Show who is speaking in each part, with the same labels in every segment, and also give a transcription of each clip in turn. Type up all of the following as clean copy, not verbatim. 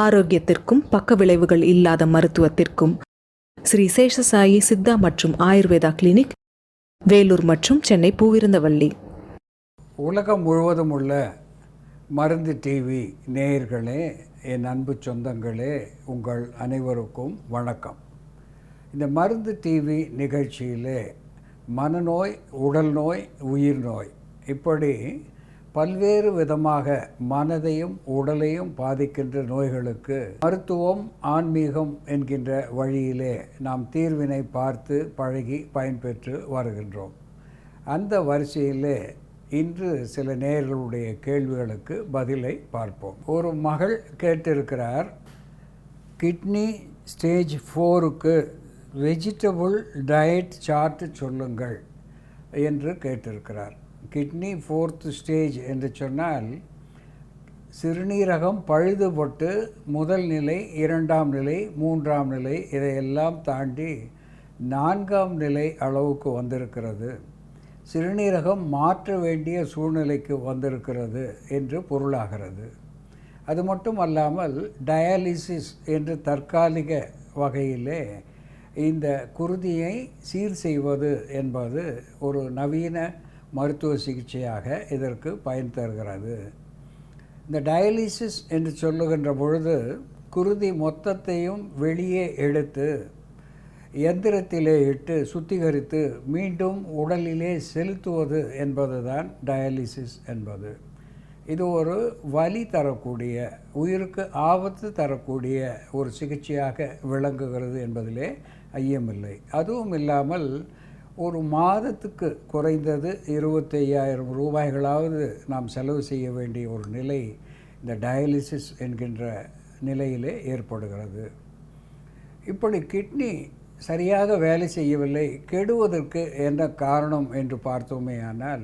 Speaker 1: ஆரோக்கியத்திற்கும் பக்க விளைவுகள் இல்லாத மருத்துவத்திற்கும் ஸ்ரீ சேஷசாயி சித்தா மற்றும் ஆயுர்வேதா கிளினிக், வேலூர் மற்றும் சென்னை பூவிருந்தவல்லி.
Speaker 2: உலகம் முழுவதும் உள்ள மருந்து டிவி நேயர்களே, என் அன்பு சொந்தங்களே, உங்கள் அனைவருக்கும் வணக்கம். இந்த மருந்து டிவி நிகழ்ச்சியிலே மனநோய், உடல் நோய், உயிர் நோய், இப்படி பல்வேறு விதமாக மனதையும் உடலையும் பாதிக்கின்ற நோய்களுக்கு மருத்துவம், ஆன்மீகம் என்கின்ற வழியிலே நாம் தீர்வினை பார்த்து பழகி பயன்பெற்று வருகின்றோம். அந்த வரிசையிலே இன்று சில நேயர்களுடைய கேள்விகளுக்கு பதிலை பார்ப்போம். ஒரு மகள் கேட்டிருக்கிறார், கிட்னி ஸ்டேஜ் 4க்கு வெஜிடபிள் டயட் சார்ட் சொல்லுங்கள் என்று கேட்டிருக்கிறார். கிட்னி 4th ஸ்டேஜ் என்று சொன்னால் சிறுநீரகம் பழுதுபட்டு முதல் நிலை, 2ஆம் நிலை, 3ஆம் நிலை, இதையெல்லாம் தாண்டி 4ஆம் நிலை அளவுக்கு வந்திருக்கிறது. சிறுநீரகம் மாற்ற வேண்டிய சூழ்நிலைக்கு வந்திருக்கிறது என்று பொருளாகிறது. அது மட்டும் அல்லாமல் டயாலிசிஸ் என்று தற்காலிக வகையிலே இந்த குருதியை சீர் செய்வது என்பது ஒரு நவீன மருத்துவ சிகிச்சையாக இதற்கு பயன் தருகிறது. இந்த டயாலிசிஸ் என்று சொல்லுகின்ற பொழுது குருதி மொத்தத்தையும் வெளியே எடுத்து எந்திரத்திலே இட்டு சுத்திகரித்து மீண்டும் உடலிலே செலுத்துவது என்பதுதான் டயாலிசிஸ் என்பது. இது ஒரு வலி தரக்கூடிய, உயிருக்கு ஆபத்து தரக்கூடிய ஒரு சிகிச்சையாக விளங்குகிறது என்பதிலே ஐயமில்லை. அதுவும் இல்லாமல் ஒரு மாதத்துக்கு குறைந்தது 25,000 ரூபாய்களாவது நாம் செலவு செய்ய வேண்டிய ஒரு நிலை இந்த டயாலிசிஸ் என்கின்ற நிலையிலே ஏற்படுகிறது. இப்படி கிட்னி சரியாக வேலை செய்யவில்லை, கெடுவதற்கு என்ன காரணம் என்று பார்த்தோமே ஆனால்,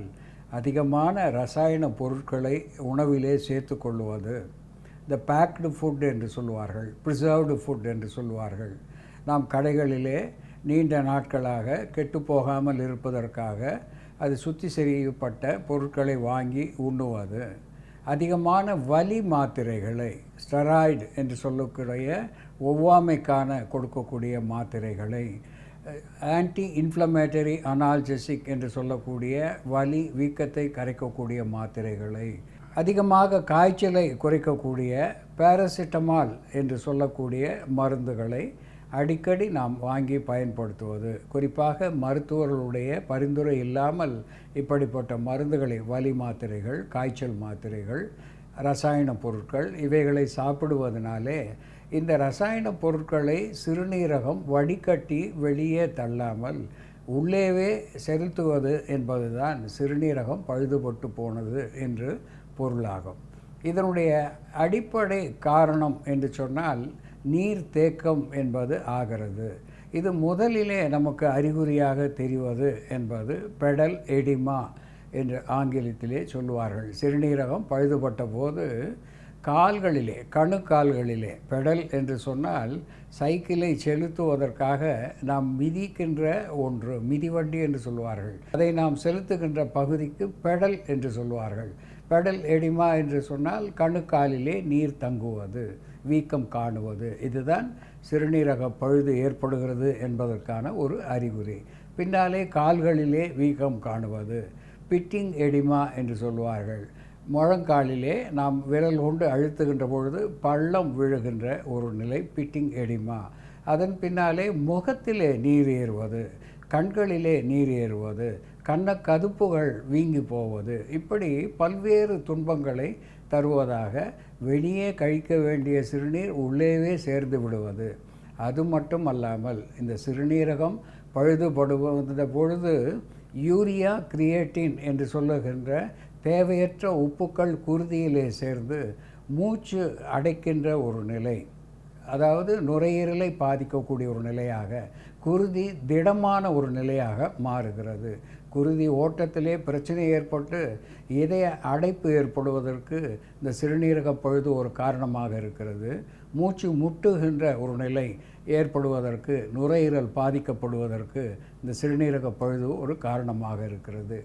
Speaker 2: அதிகமான ரசாயன பொருட்களை உணவிலே சேர்த்து கொள்வது, இந்த பேக்டு ஃபுட் என்று சொல்வார்கள், ப்ரிசர்வ்டு ஃபுட் என்று சொல்வார்கள். நாம் கடைகளிலே நீண்ட நாட்களாக கெட்டுப்போகாமல் இருப்பதற்காக அது சுத்தி செய்யப்பட்ட பொருட்களை வாங்கி உண்ணுவது, அதிகமான வலி மாத்திரைகளை, ஸ்டெராய்டு என்று சொல்லக்கூடிய ஒவ்வாமைக்கான கொடுக்கக்கூடிய மாத்திரைகளை, ஆன்டி இன்ஃப்ளமேட்டரி அனால்ஜெசிக் என்று சொல்லக்கூடிய வலி வீக்கத்தை கரைக்கக்கூடிய மாத்திரைகளை, அதிகமாக காய்ச்சலை குறைக்கக்கூடிய பேராசிட்டமால் என்று சொல்லக்கூடிய மருந்துகளை அடிக்கடி நாம் வாங்கி பயன்படுத்துவது, குறிப்பாக மருத்துவர்களுடைய பரிந்துரை இல்லாமல் இப்படிப்பட்ட மருந்துகளை, வலி மாத்திரைகள், காய்ச்சல் மாத்திரைகள், ரசாயன பொருட்கள், இவைகளை சாப்பிடுவதனாலே இந்த ரசாயன பொருட்களை சிறுநீரகம் வடிகட்டி வெளியே தள்ளாமல் உள்ளேவே செலுத்துவது என்பதுதான் சிறுநீரகம் பழுதுபட்டு போனது என்று பொருளாகும். இதனுடைய அடிப்படை காரணம் என்று சொன்னால் நீர் தேக்கம் என்பது ஆகிறது. இது முதலிலே நமக்கு அறிகுறியாக தெரிவது என்பது பெடல் எடிமா என்று ஆங்கிலத்திலே சொல்லுவார்கள். சிறுநீரகம் பழுதுபட்ட போது கால்களிலே, கணுக்கால்களிலே, பெடல் என்று சொன்னால் சைக்கிளை செலுத்துவதற்காக நாம் மிதிக்கின்ற ஒன்று, மிதிவண்டி என்று சொல்வார்கள். அதை நாம் செலுத்துகின்ற பகுதிக்கு பெடல் என்று சொல்வார்கள். பெடல் எடிமா என்று சொன்னால் கணுக்காலிலே நீர் தங்குவது, வீக்கம் காணுவது, இதுதான் சிறுநீரக பழுது ஏற்படுகிறது என்பதற்கான ஒரு அறிகுறி. பின்னாலே கால்களிலே வீக்கம் காணுவது, பிட்டிங் எடிமா என்று சொல்வார்கள். முழங்காலிலே நாம் விரல் கொண்டு அழுத்துகின்ற பொழுது பள்ளம் விழுகின்ற ஒரு நிலை பிட்டிங் எடிமா. அதன் பின்னாலே முகத்திலே நீர் ஏறுவது, கண்களிலே நீர் ஏறுவது, கன்னக்கதுப்புகள் வீங்கி போவது, இப்படி பல்வேறு துன்பங்களை தருவதாக வெளியே கழிக்க வேண்டிய சிறுநீர் உள்ளேவே சேர்ந்து விடுவது. அது மட்டும் அல்லாமல் இந்த சிறுநீரகம் பழுதுபடுவந்த பொழுது யூரியா, கிரியேட்டின் என்று சொல்லுகின்ற தேவையற்ற உப்புக்கள் குருதியிலே சேர்ந்து மூச்சு அடைக்கின்ற ஒரு நிலை, அதாவது நுரையீரலை பாதிக்கக்கூடிய ஒரு நிலையாக, குருதி திடமான ஒரு நிலையாக மாறுகிறது. குருதி ஓட்டத்திலே பிரச்சனை ஏற்பட்டு இதய அடைப்பு ஏற்படுவதற்கு இந்த சிறுநீரக பழுது ஒரு காரணமாக இருக்கிறது. மூச்சு முட்டுகின்ற ஒரு நிலை ஏற்படுவதற்கு, நுரையீரல் பாதிக்கப்படுவதற்கு இந்த சிறுநீரக பழுது ஒரு காரணமாக இருக்கிறது.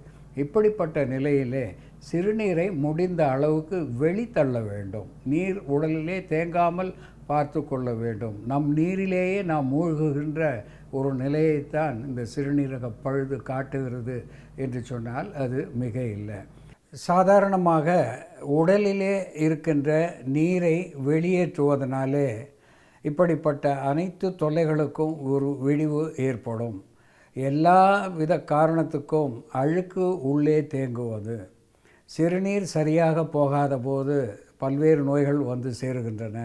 Speaker 2: இப்படிப்பட்ட நிலையிலே சிறுநீரை முடிந்த அளவுக்கு வெளித்தள்ள வேண்டும். நீர் உடலிலே தேங்காமல் பார்த்து கொள்ள வேண்டும். நம் நீரிலேயே நாம் மூழ்குகின்ற ஒரு நிலையைத்தான் இந்த சிறுநீரக பழுது காட்டுகிறது என்று சொன்னால் அது மிக இல்லை. சாதாரணமாக உடலிலே இருக்கின்ற நீரை வெளியேற்றுவதனாலே இப்படிப்பட்ட அனைத்து தொல்லைகளுக்கும் ஒரு விடிவு ஏற்படும். எல்லா வித காரணத்துக்கும் அழுக்கு உள்ளே தேங்குவது, சிறுநீர் சரியாக போகாத போது பல்வேறு நோய்கள் வந்து சேருகின்றன.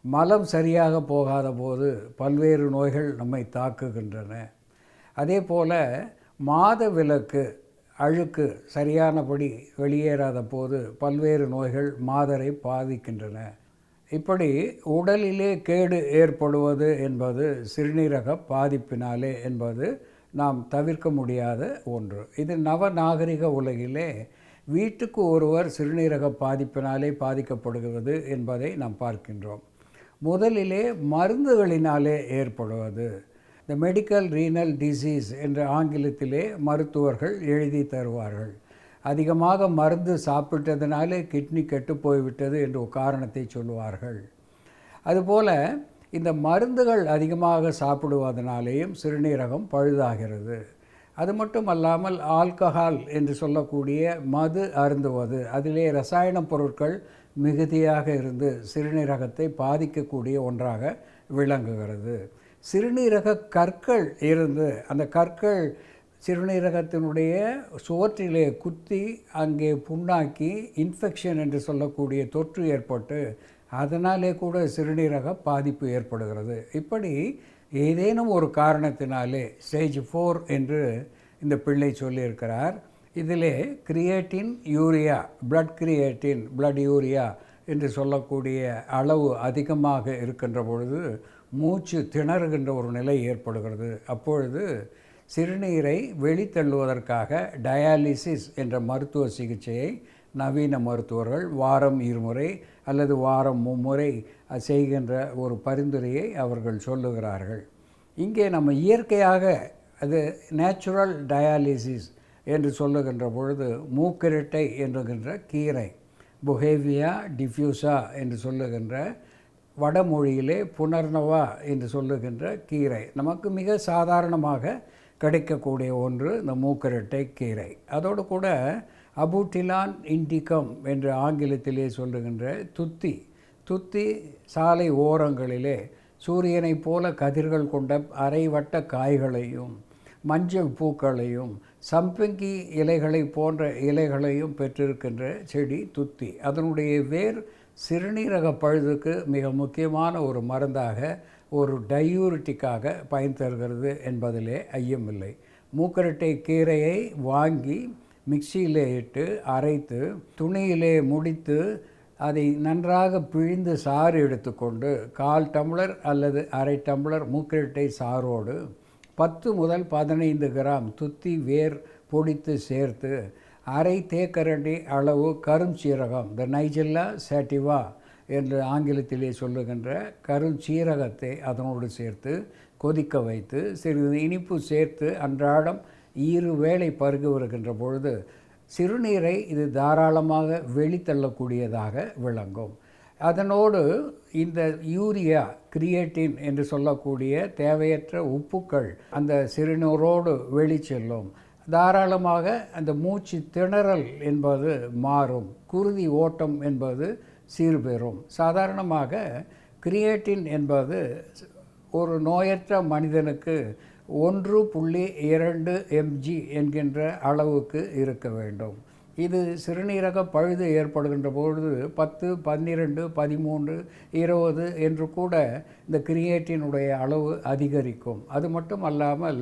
Speaker 2: மலம் சரியாக போகாத போது பல்வேறு நோய்கள் நம்மை தாக்குகின்றன. அதே போல் மாதவிலக்கு அழுக்கு சரியானபடி வெளியேறாத போது பல்வேறு நோய்கள் மாதரை பாதிக்கின்றன. இப்படி உடலிலே கேடு ஏற்படுவது என்பது சிறுநீரக பாதிப்பினாலே என்பது நாம் தவிர்க்க முடியாத ஒன்று. இது நவநாகரிக உலகிலே வீட்டுக்கு ஒருவர் சிறுநீரக பாதிப்பினாலே பாதிக்கப்படுகிறது என்பதை நாம் பார்க்கின்றோம். முதலிலே மருந்துகளினாலே ஏற்படுவது, இந்த மெடிக்கல் ரீனல் டிசீஸ் என்ற ஆங்கிலத்திலே மருத்துவர்கள் எழுதி தருவார்கள். அதிகமாக மருந்து சாப்பிட்டதுனாலே கிட்னி கெட்டு போய்விட்டது என்ற ஒரு காரணத்தை சொல்லுவார்கள். அதுபோல் இந்த மருந்துகள் அதிகமாக சாப்பிடுவதனாலேயும் சிறுநீரகம் பழுதாகிறது. அது மட்டும் அல்லாமல் ஆல்கஹால் என்று சொல்லக்கூடிய மது அருந்துவது, அதிலே ரசாயன பொருட்கள் மிகுதியாக இருந்து சிறுநீரகத்தை பாதிக்கக்கூடிய ஒன்றாக விளங்குகிறது. சிறுநீரக கற்கள் இருந்து அந்த கற்கள் சிறுநீரகத்தினுடைய சுவற்றிலே குத்தி அங்கே புண்ணாக்கி இன்ஃபெக்ஷன் என்று சொல்லக்கூடிய தொற்று ஏற்பட்டு அதனாலே கூட சிறுநீரக பாதிப்பு ஏற்படுகிறது. இப்படி ஏதேனும் ஒரு காரணத்தினாலே ஸ்டேஜ் 4 என்று இந்த பிள்ளை சொல்லியிருக்கிறார். இதிலே creatine urea, blood creatine, blood urea என்று சொல்லக்கூடிய அளவு அதிகமாக இருக்கின்ற பொழுது மூச்சு திணறுகின்ற ஒரு நிலை ஏற்படுகிறது. அப்பொழுது சிறுநீரை வெளித்தள்ளுவதற்காக டயாலிசிஸ் என்ற மருத்துவ சிகிச்சையை நவீன மருத்துவர்கள் வாரம் 2 முறை அல்லது வாரம் 3 முறை செய்கின்ற ஒரு பரிந்துரையை அவர்கள் சொல்லுகிறார்கள். இங்கே நம்ம இயற்கையாக அது நேச்சுரல் டயாலிசிஸ் என்று சொல்லுகின்ற பொழுது மூக்கிரட்டை என்கின்ற கீரை, புகேவியா டிஃப்யூசா என்று சொல்லுகின்ற வடமொழியிலே புனர்னவா என்று சொல்லுகின்ற கீரை நமக்கு மிக சாதாரணமாக கிடைக்கக்கூடிய ஒன்று இந்த மூக்கிரட்டை கீரை. அதோடு கூட அபூட்டிலான் இண்டிகம் என்று ஆங்கிலத்திலே சொல்லுகின்ற துத்தி சாலை ஓரங்களிலே சூரியனைப் போல கதிர்கள் கொண்ட அரைவட்ட காய்களையும் மஞ்சள் பூக்களையும் சம்பங்கி இலைகளை போன்ற இலைகளையும் பெற்றிருக்கின்ற செடி துத்தி. அதனுடைய வேர் சிறுநீரக பழுதுக்கு மிக முக்கியமான ஒரு மருந்தாக, ஒரு டயூரிட்டிக்காக பயன் தருகிறது என்பதிலே ஐயமில்லை. மூக்கரட்டை கீரையை வாங்கி மிக்சியிலே இட்டு அரைத்து துணியிலே முடித்து அதை நன்றாக பிழிந்து சாறு எடுத்துக்கொண்டு 1/4 டம்ளர் அல்லது அரை டம்ளர் மூக்கரட்டை சாரோடு 10 முதல் 15 கிராம் துத்தி வேர் பொடித்து சேர்த்து அரை தேக்கரண்டி அளவு கருஞ்சீரகம், த நைஜெல்லா சாட்டிவா என்று ஆங்கிலத்திலே சொல்லுகின்ற கருஞ்சீரகத்தை அதனோடு சேர்த்து கொதிக்க வைத்து சிறிது இனிப்பு சேர்த்து அன்றாடம் 2 வேளை பருகு வருகின்ற பொழுது சிறுநீரை இது தாராளமாக வெளித்தள்ளக்கூடியதாக விளங்கும். அதனோடு இந்த யூரியா, கிரியேட்டின் என்று சொல்லக்கூடிய தேவையற்ற உப்புக்கள் அந்த சிறுநீரோடு வெளிச்செல்லும். தாராளமாக அந்த மூச்சு திணறல் என்பது மாறும், குருதி ஓட்டம் என்பது சீர்பெறும். சாதாரணமாக கிரியேட்டின் என்பது ஒரு நோயற்ற மனிதனுக்கு 1.2 mg என்கின்ற அளவுக்கு இருக்க வேண்டும். இது சிறுநீரக பழுது ஏற்படுகின்ற பொழுது 10, 12, 13, 20 என்று கூட இந்த கிரியேட்டினுடைய அளவு அதிகரிக்கும். அது மட்டும் அல்லாமல்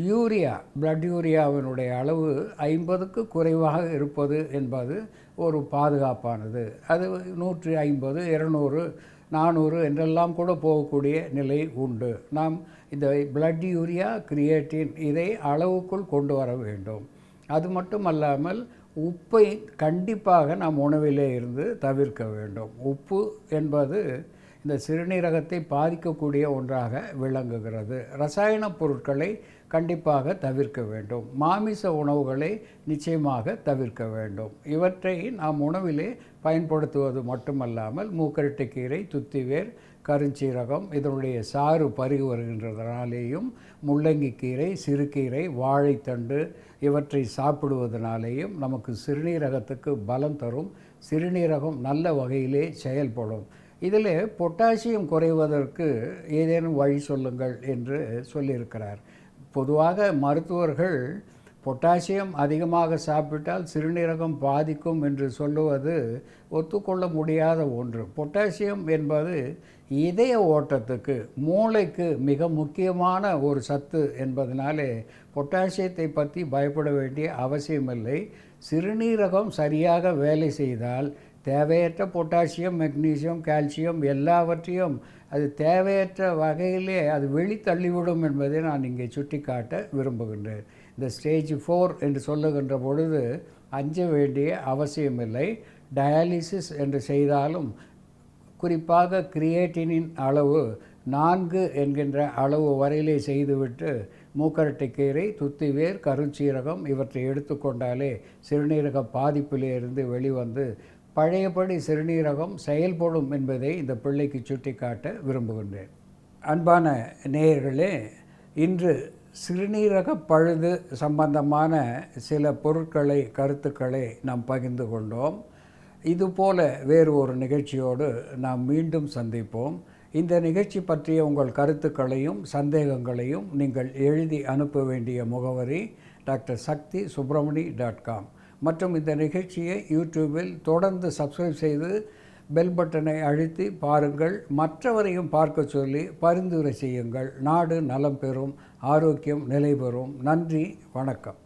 Speaker 2: யூரியா, பிளட் யூரியாவினுடைய அளவு 50க்கு குறைவாக இருப்பது என்பது ஒரு பாதுகாப்பானது. அது 150, 200, 400 என்றெல்லாம் கூட போகக்கூடிய நிலை உண்டு. நாம் இந்த பிளட் யூரியா, கிரியேட்டின் இதை அளவுக்குள் கொண்டு வர வேண்டும். அது மட்டுமல்லாமல் உப்பை கண்டிப்பாக நாம் உணவிலே இருந்து தவிர்க்க வேண்டும். உப்பு என்பது இந்த சிறுநீரகத்தை பாதிக்கக்கூடிய ஒன்றாக விளங்குகிறது. ரசாயன பொருட்களை கண்டிப்பாக தவிர்க்க வேண்டும். மாமிச உணவுகளை நிச்சயமாக தவிர்க்க வேண்டும். இவற்றை நாம் உணவிலே பயன்படுத்துவது மட்டுமல்லாமல் மூக்கரட்டைக்கீரை, துத்திவேர், கருஞ்சீரகம் இதனுடைய சாறு பருகி வருகின்றதனாலேயும், முள்ளங்கி கீரை, சிறுகீரை, வாழைத்தண்டு இவற்றை சாப்பிடுவதனாலேயும் நமக்கு சிறுநீரகத்துக்கு பலம் தரும். சிறுநீரகம் நல்ல வகையிலே செயல்படும். இதில் பொட்டாசியம் குறைவதற்கு ஏதேனும் வழி சொல்லுங்கள் என்று சொல்லியிருக்கிறார். பொதுவாக மருத்துவர்கள் பொட்டாசியம் அதிகமாக சாப்பிட்டால் சிறுநீரகம் பாதிக்கும் என்று சொல்லுவது ஒத்துக்கொள்ள முடியாத ஒன்று. பொட்டாசியம் என்பது இதய ஓட்டத்துக்கு, மூளைக்கு மிக முக்கியமான ஒரு சத்து என்பதனாலே பொட்டாசியத்தை பற்றி பயப்பட வேண்டிய அவசியமில்லை. சிறுநீரகம் சரியாக வேலை செய்தால் தேவையற்ற பொட்டாசியம், மெக்னீசியம், கால்சியம் எல்லாவற்றையும் அது தேவையற்ற வகையிலே அது வெளித்தள்ளிவிடும் என்பதை நான் இங்கே சுட்டிக்காட்ட விரும்புகின்றேன். இந்த ஸ்டேஜ் 4 என்று சொல்லுகின்ற பொழுது அஞ்ச வேண்டிய அவசியமில்லை. டயாலிசிஸ் என்று செய்தாலும் குறிப்பாக கிரியேட்டினின் அளவு 4 என்கின்ற அளவு வரையிலே செய்துவிட்டு மூக்கரட்டைக்கீரை, துத்திவேர், கருஞ்சீரகம் இவற்றை எடுத்துக்கொண்டாலே சிறுநீரக பாதிப்பிலிருந்து வெளிவந்து பழையபடி சிறுநீரகம் செயல்படும் என்பதை இந்த பிள்ளைக்கு சுட்டிக்காட்ட விரும்புகின்றேன். அன்பான நேயர்களே, இன்று சிறுநீரக பழுது சம்பந்தமான சில பொருட்களை, கருத்துக்களை நாம் பகிர்ந்து கொண்டோம். இதுபோல வேறு ஒரு நிகழ்ச்சியோடு நாம் மீண்டும் சந்திப்போம். இந்த நிகழ்ச்சி பற்றிய உங்கள் கருத்துக்களையும் சந்தேகங்களையும் நீங்கள் எழுதி அனுப்ப வேண்டிய முகவரி drsakthi.subramani.com மற்றும் இந்த நிகழ்ச்சியை யூடியூபில் தொடர்ந்து சப்ஸ்கிரைப் செய்து பெல் பட்டனை அழுத்தி பாருங்கள். மற்றவரையும் பார்க்க சொல்லி பரிந்துரை செய்யுங்கள். நாடு நலம் பெறும், ஆரோக்கியம் நிலை பெறும். நன்றி, வணக்கம்.